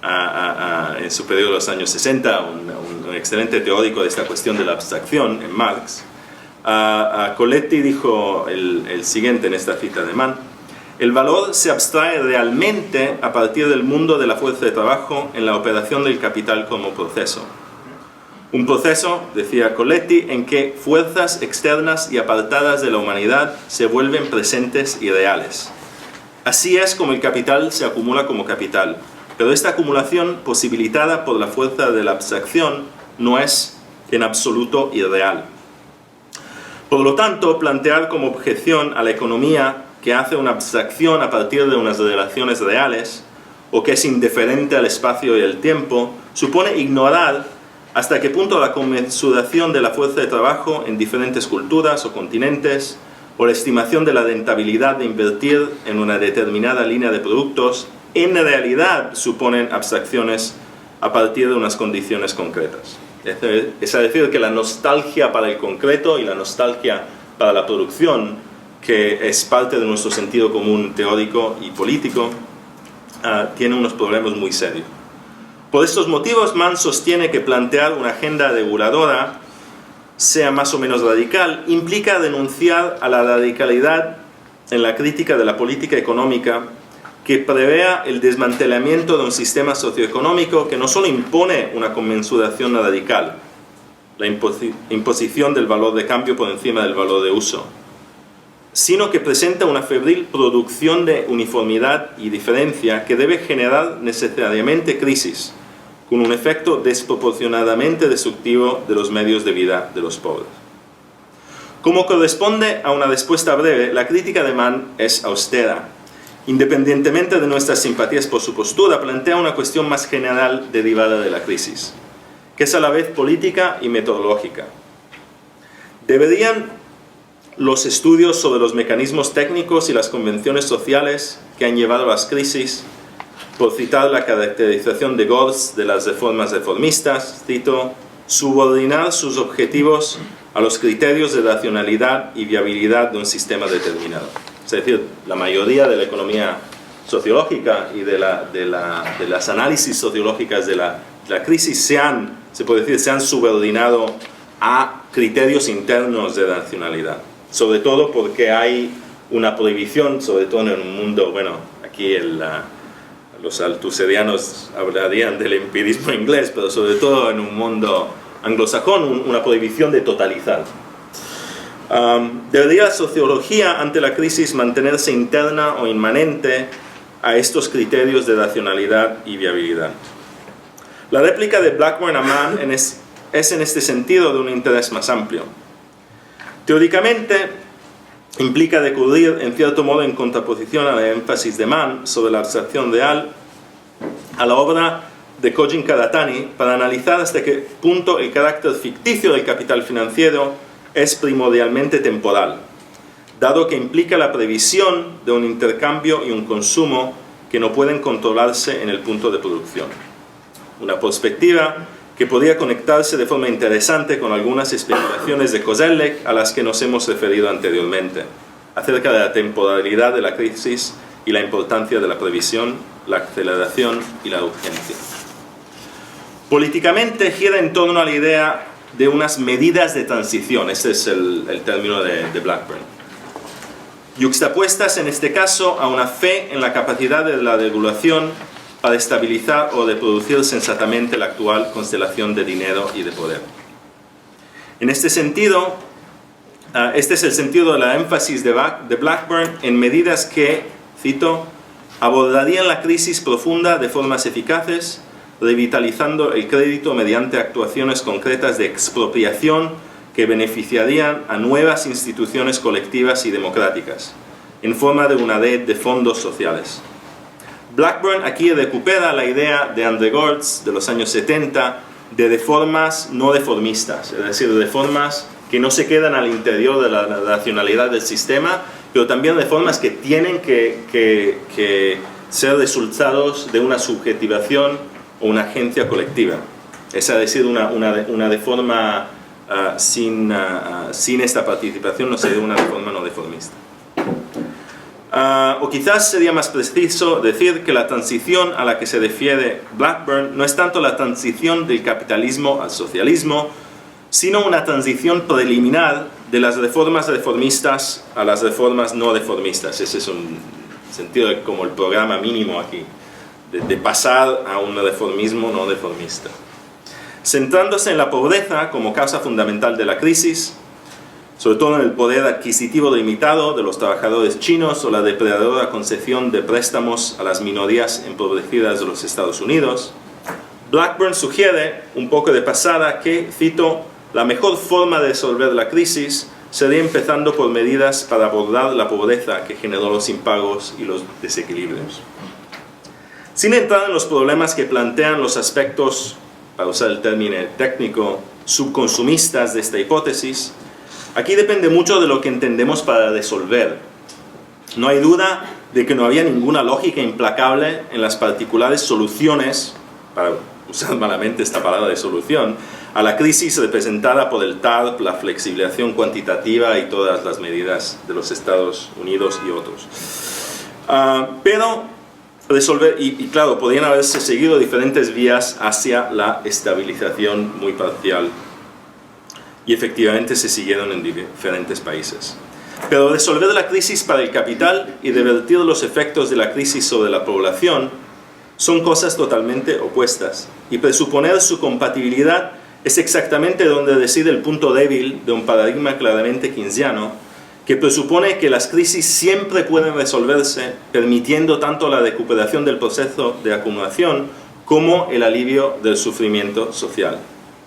de los años 60, un excelente teórico de esta cuestión de la abstracción en Marx, Colletti dijo el siguiente en esta cita de Mann: el valor se abstrae realmente a partir del mundo de la fuerza de trabajo en la operación del capital como proceso. Un proceso, decía Colletti, en que fuerzas externas y apartadas de la humanidad se vuelven presentes y reales. Así es como el capital se acumula como capital, Pero esta acumulación, posibilitada por la fuerza de la abstracción, no es en absoluto irreal. Por lo tanto, plantear como objeción a la economía que hace una abstracción a partir de unas relaciones reales, o que es indiferente al espacio y el tiempo, supone ignorar hasta qué punto la conmensuración de la fuerza de trabajo en diferentes culturas o continentes, o la estimación de la rentabilidad de invertir en una determinada línea de productos, en realidad suponen abstracciones a partir de unas condiciones concretas. Es decir, que la nostalgia para el concreto y la nostalgia para la producción, que es parte de nuestro sentido común teórico y político, tiene unos problemas muy serios. Por estos motivos, Mann sostiene que plantear una agenda reguladora, sea más o menos radical, implica denunciar a la radicalidad en la crítica de la política económica que prevea el desmantelamiento de un sistema socioeconómico que no solo impone una conmensuración radical, la imposición del valor de cambio por encima del valor de uso, sino que presenta una febril producción de uniformidad y diferencia que debe generar necesariamente crisis, con un efecto desproporcionadamente destructivo de los medios de vida de los pobres. Como corresponde a una respuesta breve, la crítica de Mann es austera. Independientemente de nuestras simpatías por su postura, plantea una cuestión más general derivada de la crisis, que es a la vez política y metodológica. ¿Deberían los estudios sobre los mecanismos técnicos y las convenciones sociales que han llevado a las crisis, por citar la caracterización de Gortz de las reformas reformistas, cito, subordinar sus objetivos a los criterios de racionalidad y viabilidad de un sistema determinado? Es decir, la mayoría de la economía sociológica y de las análisis sociológicas de la crisis se han subordinado a criterios internos de racionalidad. Sobre todo porque hay una prohibición, sobre todo en un mundo, bueno, aquí los altuserianos hablarían del empirismo inglés, pero sobre todo en un mundo anglosajón, una prohibición de totalizar. ¿Debería la sociología ante la crisis mantenerse interna o inmanente a estos criterios de racionalidad y viabilidad? La réplica de Blackburn a Mann es en este sentido de un interés más amplio. Teóricamente, implica recurrir en cierto modo en contraposición al énfasis de Mann sobre la abstracción real a la obra de Kojin Karatani para analizar hasta qué punto el carácter ficticio del capital financiero es primordialmente temporal, dado que implica la previsión de un intercambio y un consumo que no pueden controlarse en el punto de producción. Una perspectiva que podría conectarse de forma interesante con algunas especulaciones de Koselleck a las que nos hemos referido anteriormente, acerca de la temporalidad de la crisis y la importancia de la previsión, la aceleración y la urgencia. Políticamente gira en torno a la idea de unas medidas de transición, este es el término de Blackburn, yuxtapuestas en este caso a una fe en la capacidad de la regulación para estabilizar o reproducir sensatamente la actual constelación de dinero y de poder. En este sentido, este es el sentido de la énfasis de Blackburn en medidas que, cito, abordarían la crisis profunda de formas eficaces, revitalizando el crédito mediante actuaciones concretas de expropiación que beneficiarían a nuevas instituciones colectivas y democráticas, en forma de una red de fondos sociales. Blackburn aquí recupera la idea de André Gortz de los años 70 de reformas no reformistas, es decir, reformas que no se quedan al interior de la racionalidad del sistema, pero también reformas que tienen que ser resultados de una subjetivación o una agencia colectiva. Es decir, una reforma sin esta participación no sería una reforma no reformista. O quizás sería más preciso decir que la transición a la que se refiere Blackburn no es tanto la transición del capitalismo al socialismo, sino una transición preliminar de las reformas reformistas a las reformas no reformistas. Ese es un sentido como el programa mínimo aquí, de pasar a un reformismo no reformista. Centrándose en la pobreza como causa fundamental de la crisis, sobre todo en el poder adquisitivo limitado de los trabajadores chinos o la depredadora concesión de préstamos a las minorías empobrecidas de los Estados Unidos. Blackburn sugiere, un poco de pasada, que, cito, la mejor forma de resolver la crisis sería empezando por medidas para abordar la pobreza que generó los impagos y los desequilibrios. Sin entrar en los problemas que plantean los aspectos, para usar el término técnico, subconsumistas de esta hipótesis, aquí depende mucho de lo que entendemos para resolver. No hay duda de que no había ninguna lógica implacable en las particulares soluciones, para usar malamente esta palabra de solución, a la crisis representada por el TARP, la flexibilización cuantitativa y todas las medidas de los Estados Unidos y otros. Pero resolver, y claro, podrían haberse seguido diferentes vías hacia la estabilización muy parcial. Y efectivamente se siguieron en diferentes países. Pero resolver la crisis para el capital y revertir los efectos de la crisis sobre la población son cosas totalmente opuestas. Y presuponer su compatibilidad es exactamente donde reside el punto débil de un paradigma claramente keynesiano, que presupone que las crisis siempre pueden resolverse permitiendo tanto la recuperación del proceso de acumulación como el alivio del sufrimiento social.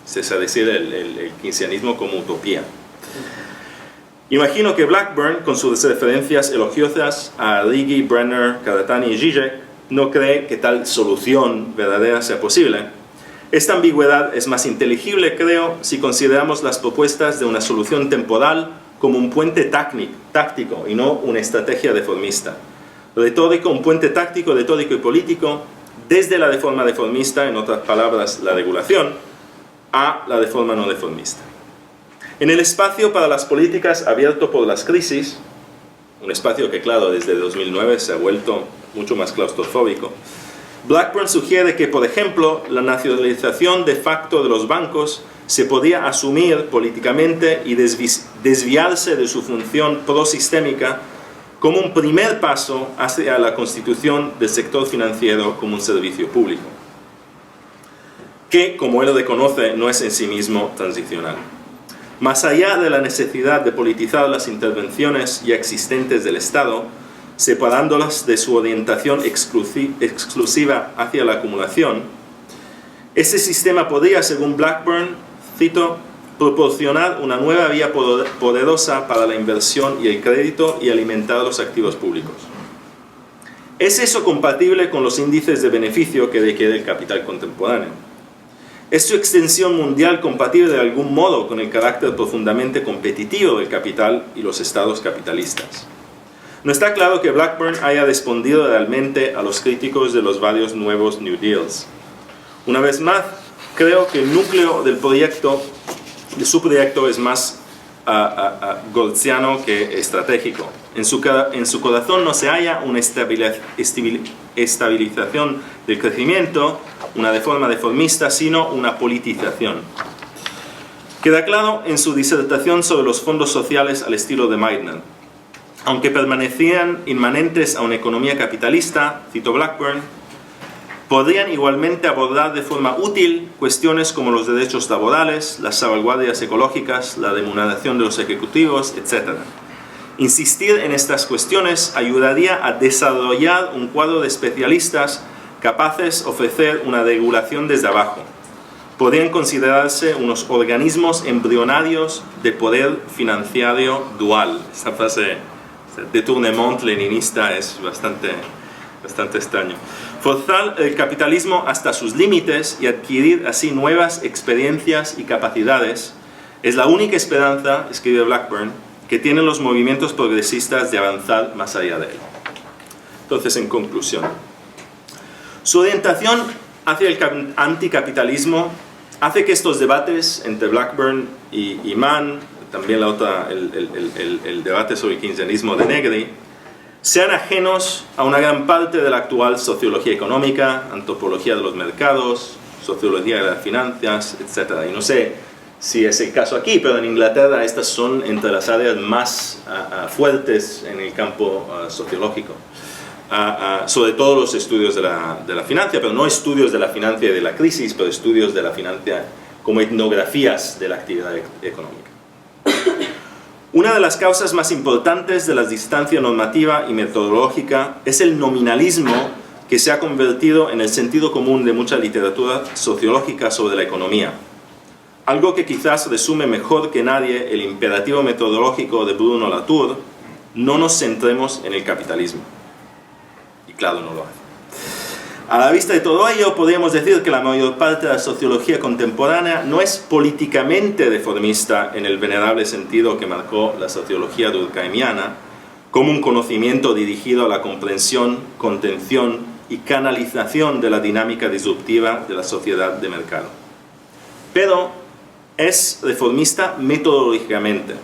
Es decir, el keynesianismo como utopía. Imagino que Blackburn, con sus referencias elogiosas a Arrighi, Brenner, Karatani y Zizek, no cree que tal solución verdadera sea posible. Esta ambigüedad es más inteligible, creo, si consideramos las propuestas de una solución temporal como un puente táctico y no una estrategia reformista. Retórico, un puente táctico, retórico y político, desde la reforma reformista, en otras palabras, la regulación, a la reforma no reformista. En el espacio para las políticas abierto por las crisis, un espacio que, claro, desde 2009 se ha vuelto mucho más claustrofóbico, Blackburn sugiere que, por ejemplo, la nacionalización de facto de los bancos se podía asumir políticamente y desviarse de su función prosistémica como un primer paso hacia la constitución del sector financiero como un servicio público, que, como él reconoce, no es en sí mismo transicional. Más allá de la necesidad de politizar las intervenciones ya existentes del Estado, separándolas de su orientación exclusiva hacia la acumulación, ese sistema podría, según Blackburn, cito, proporcionar una nueva vía poderosa para la inversión y el crédito y alimentar los activos públicos. ¿Es eso compatible con los índices de beneficio que requiere el capital contemporáneo? ¿Es su extensión mundial compatible de algún modo con el carácter profundamente competitivo del capital y los estados capitalistas? No está claro que Blackburn haya respondido realmente a los críticos de los varios nuevos New Deals. Una vez más, creo que el núcleo del proyecto, de su proyecto, es más goltziano que estratégico. En su corazón no se halla una estabilización del crecimiento, una reforma reformista, sino una politización. Queda claro en su disertación sobre los fondos sociales al estilo de Meitner. Aunque permanecían inmanentes a una economía capitalista, cito Blackburn, podrían igualmente abordar de forma útil cuestiones como los derechos laborales, las salvaguardias ecológicas, la remuneración de los ejecutivos, etc. Insistir en estas cuestiones ayudaría a desarrollar un cuadro de especialistas capaces de ofrecer una regulación desde abajo. Podrían considerarse unos organismos embrionarios de poder financiero dual. Esta frase de Tournemont leninista es bastante extraño. Forzar el capitalismo hasta sus límites y adquirir así nuevas experiencias y capacidades es la única esperanza, escribe Blackburn, que tienen los movimientos progresistas de avanzar más allá de él. Entonces, en conclusión, su orientación hacia el anticapitalismo hace que estos debates entre Blackburn y Mann, también el debate sobre el keynesianismo de Negri, sean ajenos a una gran parte de la actual sociología económica, antropología de los mercados, sociología de las finanzas, etc. Y no sé si es el caso aquí, pero en Inglaterra estas son entre las áreas más fuertes en el campo sociológico. Sobre todo los estudios de la finanza, pero no estudios de la finanza y de la crisis, pero estudios de la finanza como etnografías de la actividad económica. Una de las causas más importantes de la distancia normativa y metodológica es el nominalismo que se ha convertido en el sentido común de mucha literatura sociológica sobre la economía. Algo que quizás resume mejor que nadie el imperativo metodológico de Bruno Latour: no nos centremos en el capitalismo. Y claro, no lo hace. A la vista de todo ello, podríamos decir que la mayor parte de la sociología contemporánea no es políticamente reformista en el venerable sentido que marcó la sociología durkheimiana, como un conocimiento dirigido a la comprensión, contención y canalización de la dinámica disruptiva de la sociedad de mercado. Pero es reformista metodológicamente.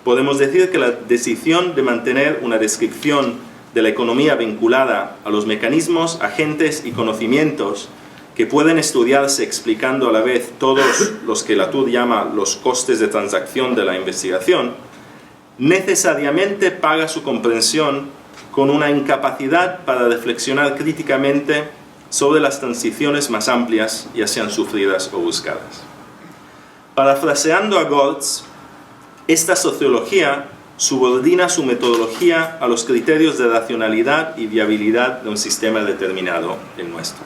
Podemos decir que la decisión de mantener una descripción de la economía vinculada a los mecanismos, agentes y conocimientos que pueden estudiarse explicando a la vez todos los que Latour llama los costes de transacción de la investigación, necesariamente paga su comprensión con una incapacidad para reflexionar críticamente sobre las transiciones más amplias, ya sean sufridas o buscadas. Parafraseando a Goltz, esta sociología subordina su metodología a los criterios de racionalidad y viabilidad de un sistema determinado, el nuestro.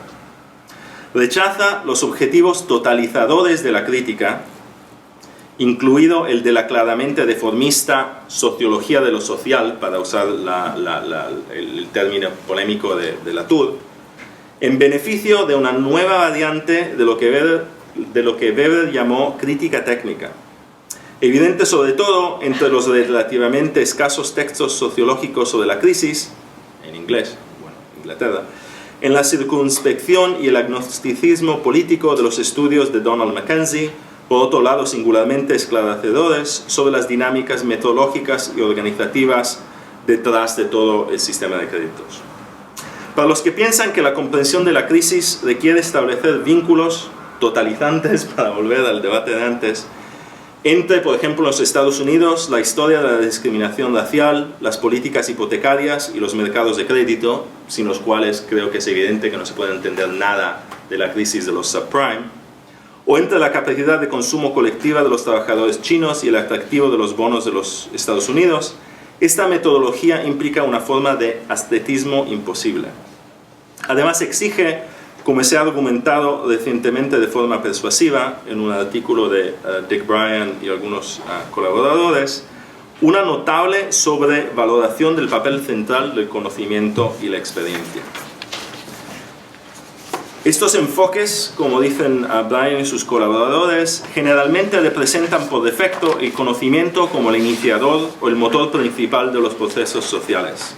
Rechaza los objetivos totalizadores de la crítica, incluido el de la claramente reformista sociología de lo social, para usar el término polémico de Latour, en beneficio de una nueva variante de lo que Weber llamó crítica técnica, evidente sobre todo entre los relativamente escasos textos sociológicos sobre la crisis, en inglés, bueno, Inglaterra, en la circunspección y el agnosticismo político de los estudios de Donald Mackenzie, por otro lado singularmente esclarecedores sobre las dinámicas metodológicas y organizativas detrás de todo el sistema de créditos. Para los que piensan que la comprensión de la crisis requiere establecer vínculos totalizantes, para volver al debate de antes, entre, por ejemplo, los Estados Unidos, la historia de la discriminación racial, las políticas hipotecarias y los mercados de crédito, sin los cuales creo que es evidente que no se puede entender nada de la crisis de los subprime, o entre la capacidad de consumo colectiva de los trabajadores chinos y el atractivo de los bonos de los Estados Unidos, esta metodología implica una forma de ascetismo imposible. Además exige, como se ha argumentado recientemente de forma persuasiva en un artículo de Dick Bryan y algunos colaboradores, una notable sobrevaloración del papel central del conocimiento y la experiencia. Estos enfoques, como dicen Bryan y sus colaboradores, generalmente representan por defecto el conocimiento como el iniciador o el motor principal de los procesos sociales,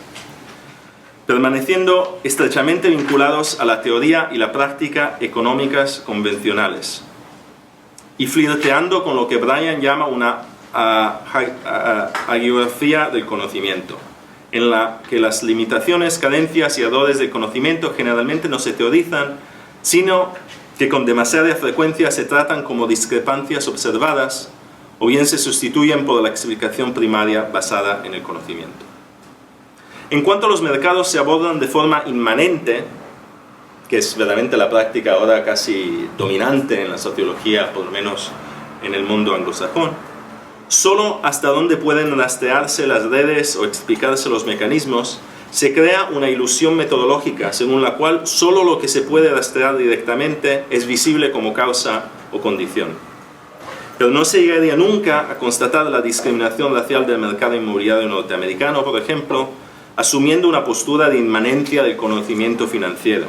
permaneciendo estrechamente vinculados a la teoría y la práctica económicas convencionales y flirteando con lo que Bryan llama una hagiografía del conocimiento, en la que las limitaciones, carencias y errores del conocimiento generalmente no se teorizan, sino que con demasiada frecuencia se tratan como discrepancias observadas o bien se sustituyen por la explicación primaria basada en el conocimiento. En cuanto a los mercados, se abordan de forma inmanente, que es verdaderamente la práctica ahora casi dominante en la sociología, por lo menos en el mundo anglosajón, solo hasta donde pueden rastrearse las redes o explicarse los mecanismos, se crea una ilusión metodológica según la cual solo lo que se puede rastrear directamente es visible como causa o condición. Pero no se llegaría nunca a constatar la discriminación racial del mercado inmobiliario norteamericano, por ejemplo, asumiendo una postura de inmanencia del conocimiento financiero.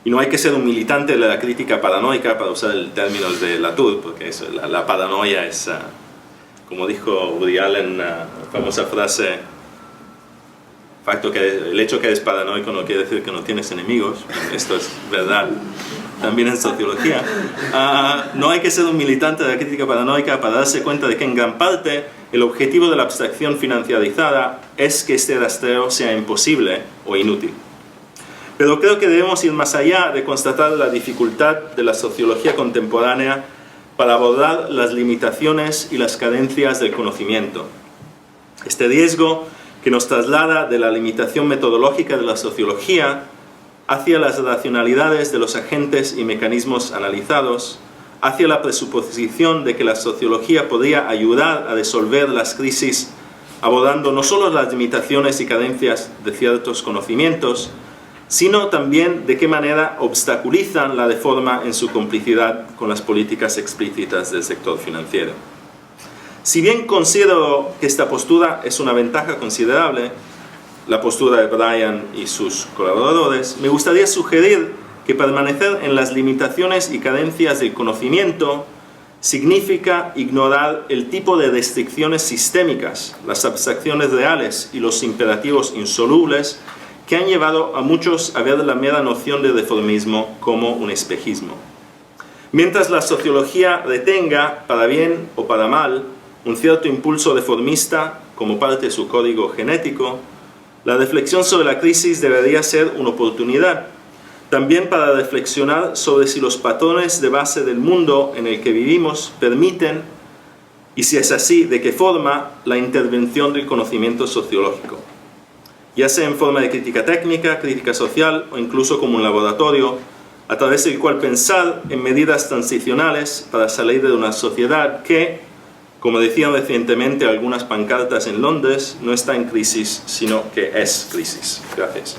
Y no hay que ser un militante de la crítica paranoica para usar el término de Latour, porque eso, la paranoia es, como dijo Woody Allen, la famosa frase, el hecho que eres paranoico no quiere decir que no tienes enemigos. Esto es verdad también en sociología. No hay que ser un militante de la crítica paranoica para darse cuenta de que en gran parte el objetivo de la abstracción financiarizada es que este rastreo sea imposible o inútil. Pero creo que debemos ir más allá de constatar la dificultad de la sociología contemporánea para abordar las limitaciones y las carencias del conocimiento. Este riesgo que nos traslada de la limitación metodológica de la sociología hacia las racionalidades de los agentes y mecanismos analizados, hacia la presuposición de que la sociología podría ayudar a resolver las crisis abordando no solo las limitaciones y carencias de ciertos conocimientos, sino también de qué manera obstaculizan la reforma en su complicidad con las políticas explícitas del sector financiero. Si bien considero que esta postura es una ventaja considerable, la postura de Brian y sus colaboradores, me gustaría sugerir que permanecer en las limitaciones y carencias del conocimiento significa ignorar el tipo de restricciones sistémicas, las abstracciones reales y los imperativos insolubles que han llevado a muchos a ver la mera noción de reformismo como un espejismo. Mientras la sociología retenga, para bien o para mal, un cierto impulso reformista como parte de su código genético, la reflexión sobre la crisis debería ser una oportunidad también para reflexionar sobre si los patrones de base del mundo en el que vivimos permiten, y si es así, de qué forma, la intervención del conocimiento sociológico, ya sea en forma de crítica técnica, crítica social o incluso como un laboratorio, a través del cual pensar en medidas transicionales para salir de una sociedad que, como decían recientemente algunas pancartas en Londres, no está en crisis, sino que es crisis. Gracias.